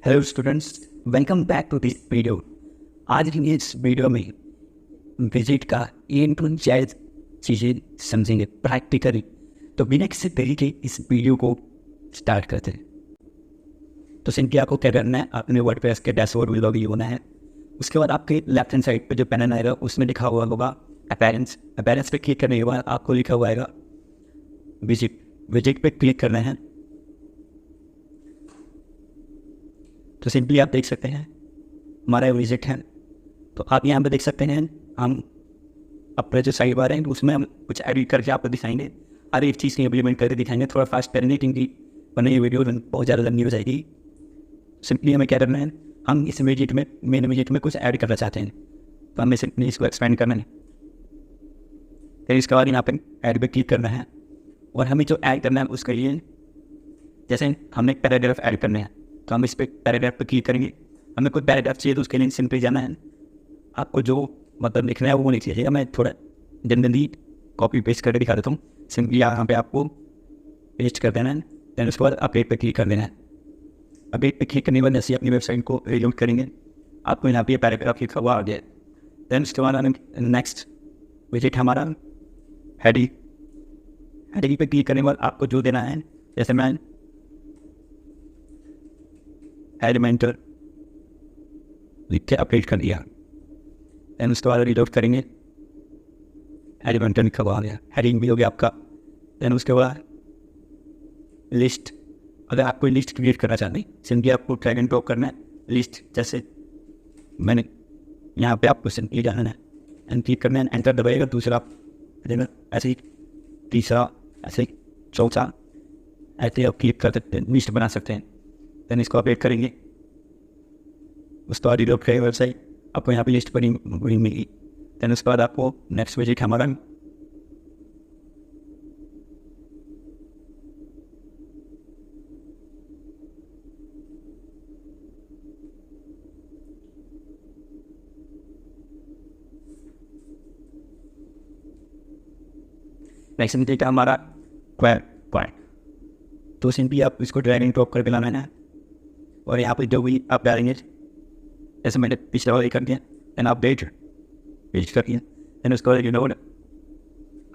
Hello students, welcome back to this video. आज की इस वीडियो में विजिट का ए टू जेड चीज़ें समझेंगे प्रैक्टिकली। तो बिना किसी देरी के इस वीडियो को स्टार्ट करते हैं। तो सिंपली आपको क्या करना है, आपने वर्डप्रेस के डैशबोर्ड में लॉग इन होना है। उसके बाद आपके लेफ्ट हैंड साइड पे जो पैनल आएगा उसमें लिखा हुआ होगा अपीयरेंस। अपीयरेंस पे क्लिक करने के बाद आपको लिखा हुआ आएगा विजिट। विजिट पे क्लिक करना है। तो सिंपली आप देख सकते हैं हमारा विजिट है। तो आप यहाँ पे देख सकते हैं हम अपने जो साइड बार है उसमें हम कुछ एडिट करके आपको दिखाएंगे। हर एक चीज़ की इम्प्लीमेंट करके दिखाएंगे। थोड़ा फास्ट करेंगे क्योंकि वरना ये वीडियो बहुत ज़्यादा लंबी हो जाएगी। सिंपली हमें क्या करना है, हम इस विजिट में मेन विजिट में कुछ ऐड करना चाहते हैं तो हमें सिंपली इसको एक्सपेंड करना है। फिर इसके बाद यहाँ पे ऐड पे क्लिक करना है और हमें जो ऐड करना है उसके लिए जैसे हमने पैराग्राफ ऐड करने हैं तो हम इस पर पैराग्राफ पर क्लिक करेंगे। हमें कोई पैराग्राफ चाहिए तो उसके लिए सिंपली जाना है। आपको जो मतलब लिखना है वो नहीं चाहिए। मैं थोड़ा जनरली कॉपी पेस्ट करके दिखा देता हूँ। सिंपली यहाँ पे आपको पेस्ट कर देना है। दैन उसके बाद अपडेट पे क्लिक कर देना है। अपडेट पे क्लिक करने के बाद जैसे अपनी वेबसाइट को रिलोड करेंगे आपको यहाँ पे पैराग्राफ लिखा हुआ आ गया। दैन उसके बाद हमें नेक्स्ट विजिट हमारा हेडिंग। हेडिंग पे क्लिक करने के बाद आपको जो देना है, जैसे मैं एलिमेंटर लिख के अपडेट कर दिया। दैन उसके बाद रिलोड करेंगे, एलिमेंटर लिखा हुआ आ गया। हेडिंग भी हो गया आपका। दैन उसके बाद लिस्ट। अगर आप कोई लिस्ट क्रिएट करना चाहते हैं सिंपली आपको ड्रैग एंड ड्रॉप करना है लिस्ट। जैसे मैंने यहाँ पे आपको सिंपली जाना है एंड क्लिक करना है, एंटर दबाएगा, दूसरा देना ऐसे ही, तीसरा ऐसे ही, चौथा ऐसे आप क्लिक कर सकते हैं, लिस्ट बना सकते हैं। दैन इसको अपडेट करेंगे। उसके बाद रिलोड करेंगे वेबसाइट, आपको यहाँ पे लिस्ट बनी हुई मिलेगी। दैन उसके बाद आपको नेक्स्ट विजिट हमारा नेक्स्ट विजिट है हमारा क्वायर। तो सिंपली आप इसको ड्रैग एंड ड्रॉप करके लाना है और यहाँ पे जो भी आप डालेंगे जैसे मैंने पिछले वाला कर दिया। दैन अपडेट पेस्ट कर दिया। दैन उसके बाद रिलोड।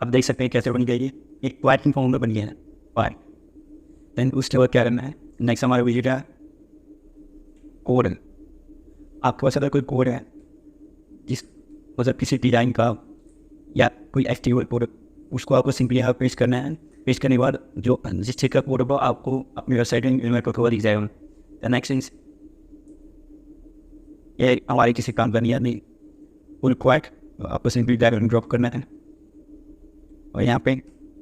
अब देख सकते हैं कैसे बन गया ये एक क्वायर फॉर्म में बन गया है क्वायर। दैन उसके बाद क्या करना है, नेक्स्ट हमारा विजिट है कोड। आपके पास अगर कोई कोड है जिस मतलब किसी डिज़ाइन का या कोई एचटीएमएल कोड, उसको आपको सिंपली यहाँ पेस्ट करना है। पेस्ट करने के बाद जो जिस चीज़ का कोड होगा आपको अपनी वेबसाइट में कोड दिख जाएगा। नेक्स्ट ये हमारी किसी काम का नहीं फुल क्वाइट, आपको सिंपली ड्रैग एंड ड्रॉप करना है और यहाँ पे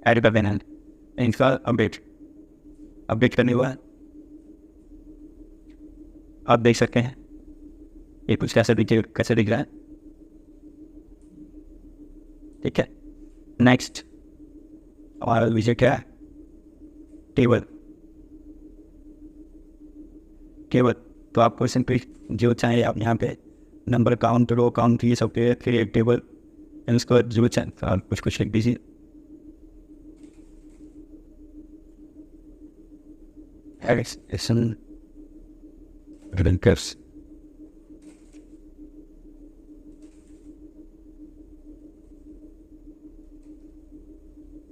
ऐड कर देना है। इसका अपडेट करने के बाद आप देख सकते हैं ये कुछ कैसे दिख रहा है। ठीक है, नेक्स्ट हमारा विजिट है टेबल। तो आपको सिंपली जो चाहे आप यहाँ पे नंबर काउंट, रो काउंट, ये सब पे फिर एक टेबल। उसको जो चाहे आप कुछ लिख दीजिए।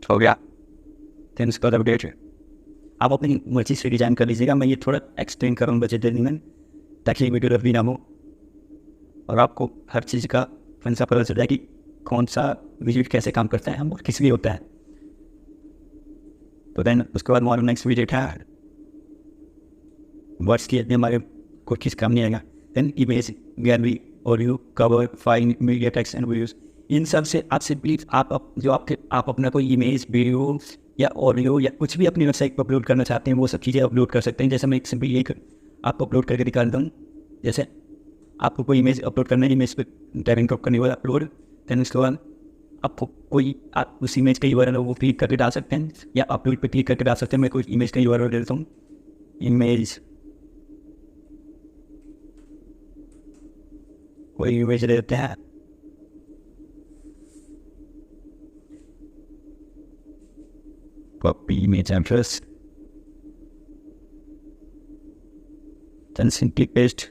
हो गया। दैन उसके बाद अपडेट है। आप अपनी मर्जी से डिजाइन कर लीजिएगा। मैं ये थोड़ा एक्सप्लेन कर रहा हूँ बजट देने में ताकि वीडियो रफ भी ना हो और आपको हर चीज़ का फंसा पता चल जाए कि कौन सा विजिट कैसे काम करता है और किस लिए होता है। तो दैन उसके बाद हमारा नेक्स्ट विजिट है वर्ड्स की हमारे को किस काम नहीं आएगा। Then image, gallery, audio, cover, file, media, text and videos. इन सब से आप सिंपली आप अपना कोई इमेज, वीडियो या ऑडियो या कुछ भी अपनी वेबसाइट पर अपलोड करना चाहते हैं वो सब चीज़ें अपलोड कर सकते हैं। जैसे मैं एक सिंपली एक आपको अपलोड करके दिखा देता हूँ। जैसे आपको कोई इमेज अपलोड करना है, इमेज पे ड्रैग एंड ड्रॉप करने के बाद अपलोड। दैन उसके बाद आपको कोई आप उस इमेज का यूआरएल वो क्लिक करके डाल सकते हैं या अपलोड पे क्लिक करके डाल सकते हैं। मैं कोई इमेज का यूआरएल दे देता हूँ, इमेज, कोई इमेज दे देते हैं। copy image address, then simply paste.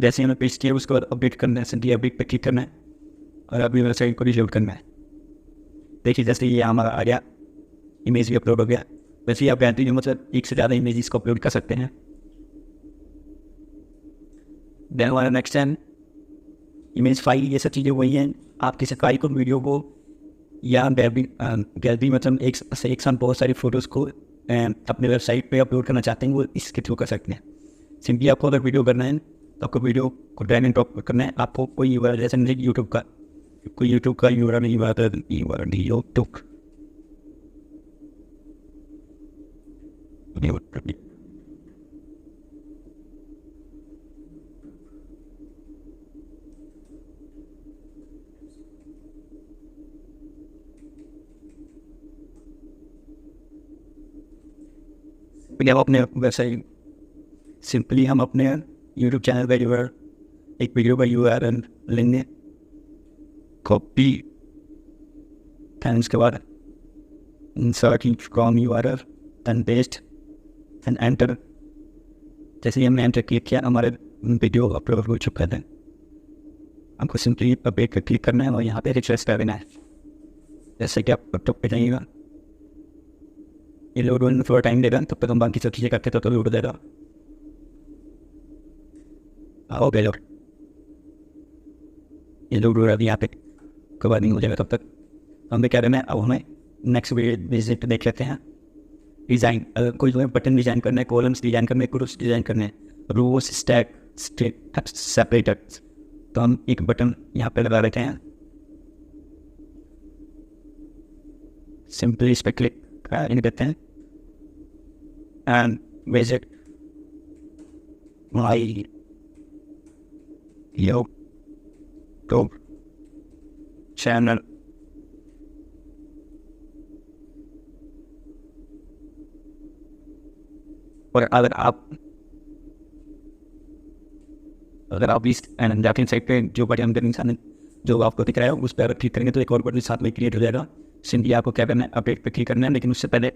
जैसे हमें पेस्ट किया उसको अपडेट करना है, सिंपली अपडेट पे क्लिक करना है और अभी वेबसाइट को रिलोड करना है। देखिए जैसे ये हमारा आ गया, इमेज भी अपलोड हो गया। वैसे ही आप गैलरी में मतलब एक से ज़्यादा इमेजेस को अपलोड कर सकते हैं। देन हमारा नेक्स्ट टाइम इमेज फाइल, ये सब चीज़ें वही हैं। आप किसी फाइल को, वीडियो को या गैलरी मतलब एक साथ बहुत सारी फ़ोटोज़ को अपने वेबसाइट पे अपलोड करना चाहते हैं, वो इसके थ्रू कर सकते हैं। सिंपली आपको अगर वीडियो करना है तो आपको वीडियो को ड्रैग एंड ड्रॉप करना है। आपको कोई यूआरएल, जैसे नहीं यूट्यूब का, कोई यूट्यूब का यूआरएल नहीं हुआ था, यूट्यूब हम अपने वेबसाइट, सिंपली हम अपने यूट्यूब चैनल का यूआरएल, एक वीडियो का यूआरएल लेंगे, कॉपी, एंड उसके बाद insert from URL, then paste and enter. जैसे ही हमने एंटर किया हमारे वीडियो अपलोड हो चुका है। आपको सिंपली अपडेट पर क्लिक करना है और यहाँ पे रिफ्रेश कर देना है। जैसे कि आप लैपटॉप पे जाइएगा, ये लोड होने में थोड़ा टाइम लेगा, तब तक हम बाकी सब चीज़ें करते तो लोड हो जाएगा। हो गया लोड, ये लोड हो रहा है यहाँ पे, कवर नहीं हो जाएगा तब तक। हमें क्या करना है, अब हमें नेक्स्ट विजिट देख लेते हैं। डिज़ाइन, अगर कोई हमें बटन डिज़ाइन करना है, कॉलम्स डिज़ाइन करने, ग्रुप्स डिज़ाइन करने हैं, रोज, स्टैक, सेपरेटर्स, तो हम एक बटन यहाँ पे लगा देते हैं। सिंपली इस पर क्लिक करते हैं and visit my YouTube channel. और अगर आप इस जाके साइट पे जो बटन के इंसान जो आपको दिख रहा है उस पर अगर क्लिक करेंगे तो एक और बटन साथ में क्रिएट हो जाएगा। सिंपली आपको क्या करना है, अपडेट पे क्लिक करना है, लेकिन उससे पहले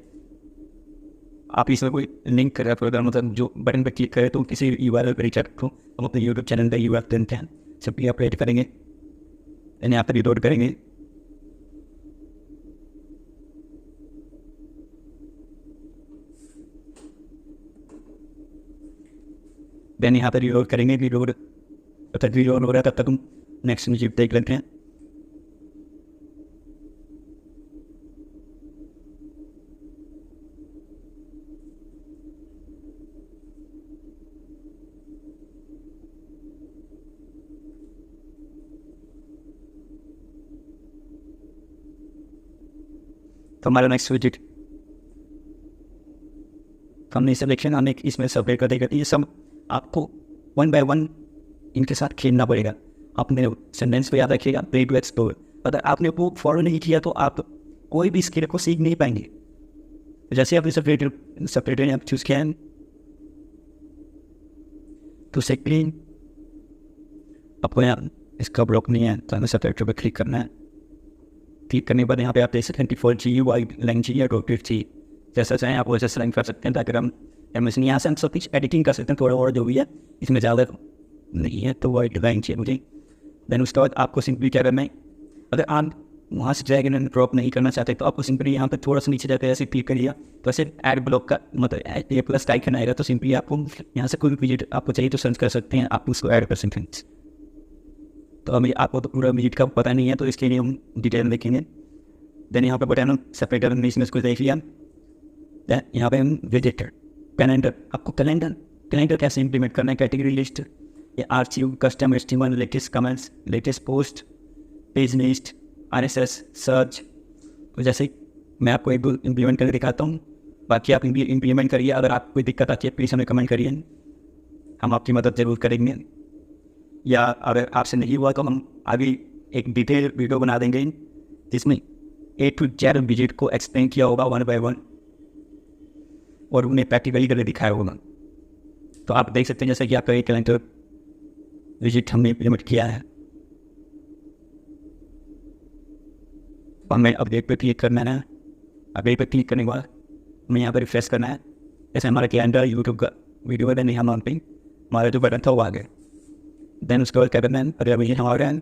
आप इसमें कोई लिंक करें, अगर मतलब जो बटन पे क्लिक करें तो किसी यूआरएल पर रीच को हम अपने यूट्यूब चैनल का यूआरएल देते हैं। सिंपली अपडेट करेंगे, यानी यहाँ पर रिलोड करेंगे। देन यहाँ पर रिलोड करेंगे, रिलोड तब तक रिलोड हो रहा है, तब तक हम नेक्स्ट विजिट देख लेते हैं। तो हमारा नेक्स्ट विजिट, हमने सिलेक्शन हमें इसमें सेपरेट कर देगा। ये सब आपको वन बाय वन इनके साथ खेलना पड़ेगा। अपने सेंटेंस को याद रखिएगा, प्ले टू एक्सप्लोर। अगर आपने वो फॉलो नहीं किया तो आप कोई भी स्किल को सीख नहीं पाएंगे। जैसे आपने सेपरेटर आप चूज़ किया है तो सेक्ली आपको यहाँ इसका ब्लॉक नहीं है, तो हमें सेपरेटर पर क्लिक करना है। क्लिक करने के बाद यहाँ पे आप देख सकते हैं डिफॉल्ट चाहिए, वाइट लाइन चाहिए, डॉटेड चाहिए, जैसा चाहें आप वैसे सेलेक्ट कर सकते हैं। ताकि हम एमएसनी यहाँ से हम सब कुछ एडिटिंग कर सकते हैं, थोड़ा और जो भी है इसमें ज़्यादा नहीं है, तो वाइट लाइन चाहिए मुझे। देन उसके बाद आपको सिंपली क्या करना है, अगर आप वहाँ से ड्रैग एंड ड्रॉप नहीं करना चाहते तो आपको सिंपली यहाँ पे थोड़ा सा नीचे जाते हैं, ऐसे क्लिक करिए तो ऐसे ऐड ब्लॉक का मतलब ए प्लस आइकन आएगा। तो सिंपली आपको यहाँ से कोई भी विजिट आपको चाहिए तो सर्च कर सकते हैं, आप उसको ऐड कर सकते हैं। तो अभी आपको तो पूरा विजिट का पता नहीं है, तो इसके लिए हम डिटेल देखेंगे। देन यहाँ पे बटन सेपरेटर हमने इसमें इसको देख लिया। देन यहाँ पे हम विजिट कैलेंडर, आपको कैलेंडर कैसे इंप्लीमेंट करना है, कैटेगरी लिस्ट या archive, custom HTML, latest comments, latest post, page list, RSS, search. तो जैसे मैं आपको एक दो इंप्लीमेंट करके दिखाता हूँ, बाकी आप इंप्लीमेंट करिए। अगर आपको कोई दिक्कत आती है प्लीज़ हमें कमेंट करिए, हम आपकी मदद ज़रूर करेंगे। या अगर आपसे नहीं हुआ तो हम आगे एक डिटेल वीडियो बना देंगे जिसमें A to Z विजिट को एक्सप्लेन किया होगा वन बाय वन और उन्हें प्रैक्टिकली करके दिखाया होगा। तो आप देख सकते हैं जैसे कि आपका एक कैलेंडर विजिट हमने इम्प्लीमेंट किया है। हमें अपडेट पे क्लिक करना है। अपडेट पे क्लिक करने के बाद हमें यहाँ पर रिफ्रेश करना है। जैसे हमारा कैलेंडर यूट्यूब का वीडियो बटन नहीं हम पे हमारा जो बटन था वो आ गया। देन उसके बाद क्या करना है, अगर विजिट हमारा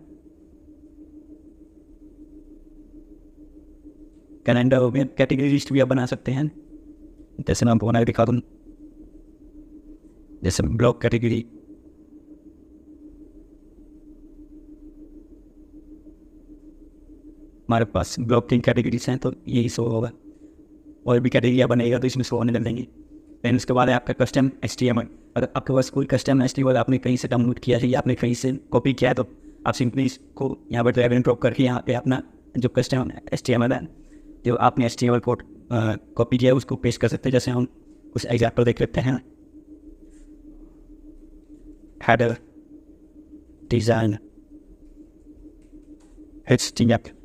कैलेंडर हो गया, कैटेगरी लिस्ट भी आप बना सकते हैं। जैसे मैं आपको बना के दिखा दूँ, जैसे ब्लॉग कैटेगरी, हमारे पास ब्लॉग की कैटेगरीज हैं तो यही शो होगा। और भी कैटेगरी बनेगा तो इसमें शो होने लग जाएंगे। देन उसके बाद है आपका कस्टम HTML। अगर आपके पास कोई कस्टम HTML आपने कहीं से डाउनलोड किया है या आपने कहीं से कॉपी किया है तो आप सिंपली इसको यहाँ पर ड्रैग एंड ड्रॉप करके यहाँ पे अपना जो कस्टम HTML है, जो आपने HTML कोड कॉपी किया है उसको पेस्ट कर सकते हैं। जैसे हम कुछ एग्जाम्पल देख लेते हैं। Header design HTML,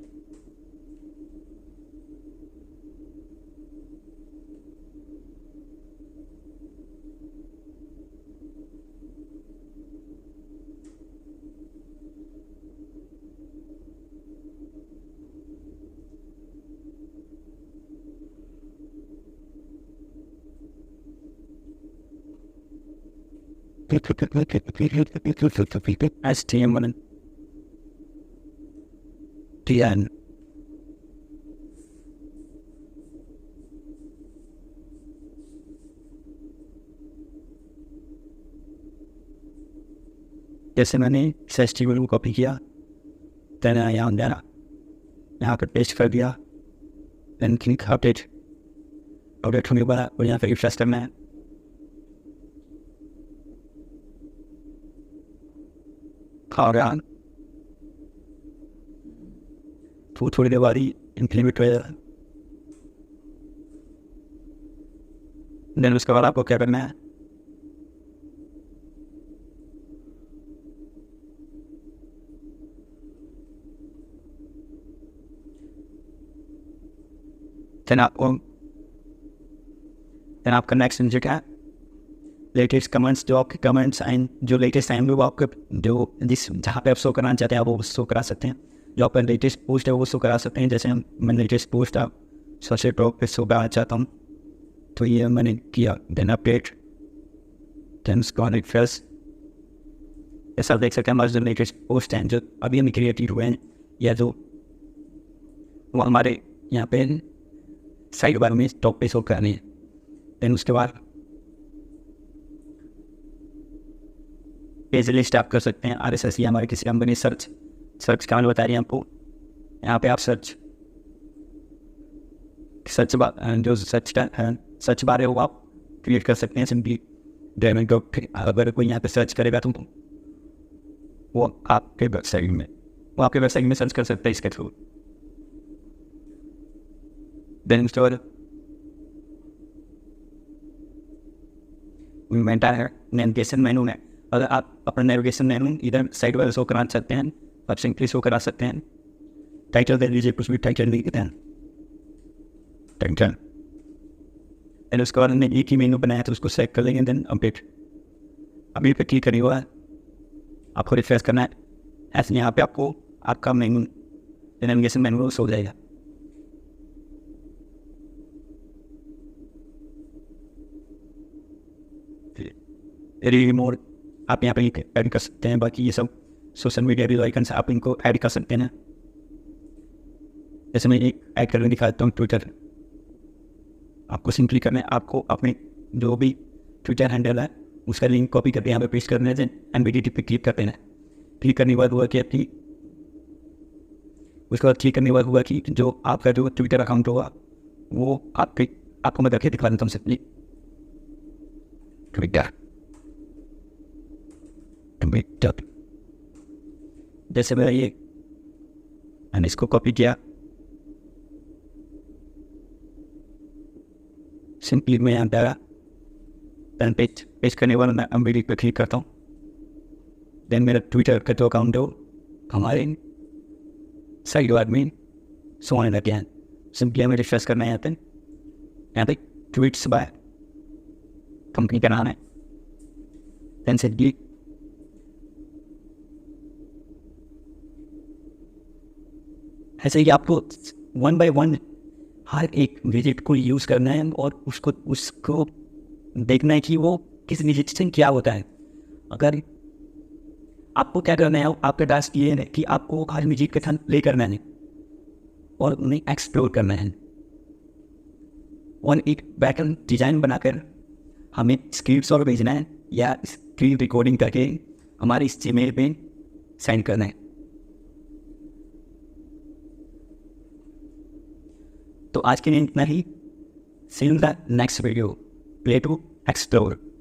HTML design. जैसे मैंने इस HTML को कॉपी किया, देन यहाँ पर पेस्ट कर दिया, देन क्लिक अपडेट। अपडेट होने के बाद और यहाँ पर रिफ्रेश करना है। और तो थोड़ी देर बाद ही इम्प्लीमेंट हो जाएगा। देन उसके बाद आपको क्या करना है, देन आपका नेक्स्ट सब्जेक्ट है लेटेस्ट कमेंट्स। जो आपके कमेंट्स आए, जो लेटेस्ट आएंगे वो आपके जो जिस जहाँ पे आप शो कराना चाहते हैं आप वो शो करा सकते हैं। जो आपका लेटेस्ट पोस्ट है वो शो करा सकते हैं। जैसे मैं लेटेस्ट पोस्ट आप सबसे टॉप पे शो कराना चाहता हूँ तो ये मैंने किया। देन अपडेट, देन उसका रिफ्रेश। ऐसा देख सकते हैं हमारे जो लेटेस्ट पोस्ट हैं जो अभी हमें क्रिएट हुए हैं या जो वो हमारे यहाँ पे साइड बार में टॉप पे शो करानी है। देन उसके बाद पेज लिस्ट आप कर सकते हैं। RSS या हमारे किसी कंपनी सर्च का मैंने बता रही है आपको। यहाँ पे आप सर्च बार जो सर्च बार है वो आप क्रिएट कर सकते हैं सिंपली ड्रैग एंड ड्रॉप। अगर कोई यहाँ पे सर्च करेगा तो वो आपके वेबसाइट में सर्च कर सकते हैं इसके थ्रू। देन स्टोर नेविगेशन मेनू में अगर आप अपना नेविगेशन मेनू इधर साइड वाले शो कराना चाहते हैं आप सिंपली शो करा सकते हैं। टाइटल दे लीजिए, कुछ भी टाइटल लिख देते हैं टाइटल। देन उसके बाद हमने एक ही मेनू बनाया तो उसको सेलेक्ट कर लेंगे। देन अपडेट पे क्लिक करने के बाद आपको रिफ्रेश करना है। ऐसे यहाँ पे आपको आपका मेनू नेविगेशन मेनू शो हो जाएगा। मोड आप यहाँ पे ऐड कर सकते हैं। बाकी ये सब सोशल मीडिया भी आइकन से आप इनको ऐड कर सकते हैं। जैसे मैं एक ऐड करके दिखाता हूँ ट्विटर। आपको सिंपली करना है, आपको अपने जो भी ट्विटर हैंडल है उसका लिंक कॉपी करके यहाँ पे पेस्ट करना है। एनबीडीटी पे क्लिक कर देना है। क्लिक करने के बाद हुआ कि उसके बाद क्लिक करने के बाद हुआ कि जो आपका जो ट्विटर अकाउंट होगा वो आपको मैं करके दिखा देता हूँ सिंपली। ट्विटर जैसे मेरा ये मैंने इसको कॉपी किया, सिंपली मैं यहाँ पे आया। देन पेस्ट करने वाला मैं एमबीडी पे क्लिक करता हूँ। देन मेरा ट्विटर का जो अकाउंट है वो हमारे साइड बार में शो होने लगे हैं। सिंपली हमें रिफ्रेश करना है। यहाँ पे ट्वीट्स बाय कंपनी का नाम है। देन सिंपली ऐसे ही आपको 1 by 1 हर एक विजिट को यूज़ करना है और उसको देखना है कि वो किस विजिट क्या होता है। अगर आपको क्या करना है, आपका टास्क ये है कि आपको हर विजिट के साथ प्ले करना है और उन्हें एक्सप्लोर करना है और एक बैकएंड डिज़ाइन बनाकर हमें स्क्रिप्ट्स और भेजना है या स्क्रीन रिकॉर्डिंग करके हमारे इस जीमेल पे सेंड करना है। तो आज के लिए इतना ही। See you in the next video. Play to explore.